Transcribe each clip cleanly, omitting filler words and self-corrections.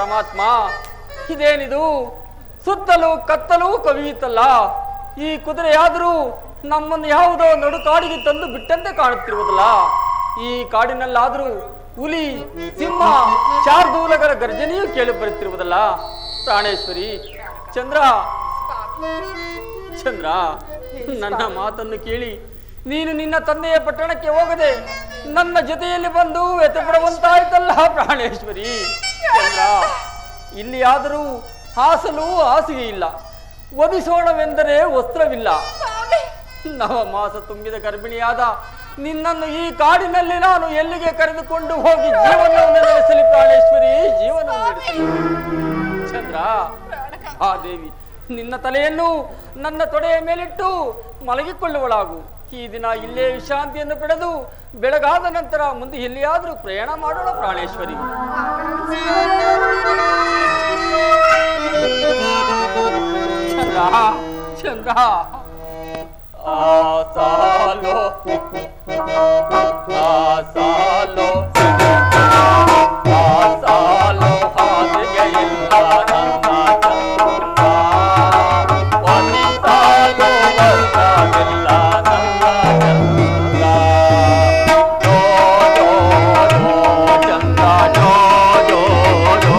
ಪರಮಾತ್ಮ, ಇದೇನಿದು? ಸುತ್ತಲೂ ಕತ್ತಲೂ ಕವಿಯಿತಲ್ಲ. ಈ ಕುದುರೆಯಾದರೂ ನಮ್ಮನ್ನು ಯಾವುದೋ ನಡುಕಾಡಿಗೆ ತಂದು ಬಿಟ್ಟಂತೆ ಕಾಣುತ್ತಿರುವುದಲ್ಲ. ಈ ಕಾಡಿನಲ್ಲಾದರೂ ಹುಲಿ, ಸಿಂಹ, ಶಾರ್ದೂಲಗರ ಗರ್ಜನೆಯೂ ಕೇಳಿ ಬರುತ್ತಿರುವುದಲ್ಲ. ಪ್ರಾಣೇಶ್ವರಿ, ಚಂದ್ರ ಚಂದ್ರ, ನನ್ನ ಮಾತನ್ನು ಕೇಳಿ ನೀನು ನಿನ್ನ ತಂದೆಯ ಪಟ್ಟಣಕ್ಕೆ ಹೋಗದೆ ನನ್ನ ಜೊತೆಯಲ್ಲಿ ಬಂದು ವ್ಯಥಪಡುವಂತಾಯ್ತಲ್ಲ ಪ್ರಾಣೇಶ್ವರಿ. ಚಂದ್ರ, ಇಲ್ಲಿಯಾದರೂ ಹಾಸಲು ಹಾಸಿಗೆ ಇಲ್ಲ, ವಧಿಸೋಣವೆಂದರೆ ವಸ್ತ್ರವಿಲ್ಲ. ನವಮಾಸ ತುಂಬಿದ ಗರ್ಭಿಣಿಯಾದ ನಿನ್ನನ್ನು ಈ ಕಾಡಿನಲ್ಲಿ ನಾನು ಎಲ್ಲಿಗೆ ಕರೆದುಕೊಂಡು ಹೋಗಿ ಜೀವನವನ್ನು ನಡೆಸಲಿ ಪ್ರಾಣೇಶ್ವರಿ, ಜೀವನವನ್ನು ನಡೆಸಲಿ. ಚಂದ್ರ, ಆ ದೇವಿ ನಿನ್ನ ತಲೆಯನ್ನು ನನ್ನ ತೊಡೆಯ ಮೇಲಿಟ್ಟು ಮಲಗಿಕೊಳ್ಳುವಳಾಗು. ಈ ದಿನ ಇಲ್ಲೇ ವಿಶ್ರಾಂತಿಯನ್ನು ಪಡೆದು ಬೆಳಗಾದ ನಂತರ ಮುಂದೆ ಎಲ್ಲಿಯಾದರೂ ಪ್ರಯಾಣ ಮಾಡೋಣ ಪ್ರಾಣೇಶ್ವರಿ. ಚಂದ್ರ ಚಂದ್ರ, ಆಸಾಲೋ ಆಸಾಲೋ ಆಸಾಲೋ ಹಾದಿಗೆ ಇಲ್ಲ ನನ್ನ ಚಂದ್ರ, ಒಲಿಸಾಲೋ ವರ್ಗವಿಲ್ಲ ನನ್ನ ಚಂದ್ರ. ಜೋ ಜೋ ಜೋ ಚಂದ್ರ, ಜೋ ಜೋ ಜೋ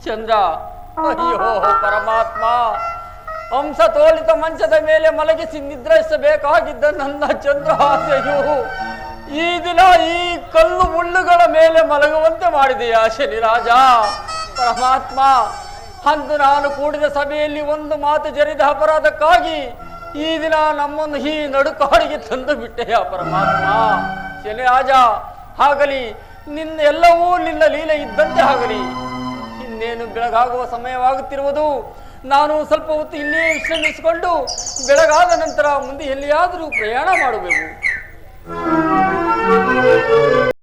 ಚಂದ್ರ. ಅಯ್ಯೋ ಪರಮಾತ್ಮ, ಹಂಸ ತೋಳಿತ ಮಂಚದ ಮೇಲೆ ಮಲಗಿಸಿ ನಿದ್ರಿಸಬೇಕಾಗಿದ್ದ ನನ್ನ ಚಂದ್ರಹಾಸೆಯು ಈ ದಿನ ಈ ಕಲ್ಲು ಮುಳ್ಳುಗಳ ಮೇಲೆ ಮಲಗುವಂತೆ ಮಾಡಿದೆಯಾ ಶನಿರಾಜ? ಪರಮಾತ್ಮ, ಅಂದು ನಾನು ಕೂಡಿದ ಸಭೆಯಲ್ಲಿ ಒಂದು ಮಾತು ಜರಿದ ಅಪರಾಧಕ್ಕಾಗಿ ಈ ದಿನ ನಮ್ಮನ್ನು ಈ ನಡುಕಾಡಿಗೆ ತಂದು ಬಿಟ್ಟೆಯಾ ಪರಮಾತ್ಮ. ಶನಿರಾಜ, ಆಗಲಿ, ನಿನ್ನ ಎಲ್ಲವೂ ನಿನ್ನ ಲೀಲೆ ಇದ್ದಂತೆ ಆಗಲಿ. ಇನ್ನೇನು ಬೆಳಗಾಗುವ ಸಮಯವಾಗುತ್ತಿರುವುದು. ನಾನು ಸ್ವಲ್ಪ ಹೊತ್ತು ಇಲ್ಲಿಯೇ ವಿಶ್ರಮಿಸಿಕೊಂಡು ಬೆಳಗಾದ ನಂತರ ಮುಂದೆ ಎಲ್ಲಿಯಾದರೂ ಪ್ರಯಾಣ ಮಾಡಬೇಕು.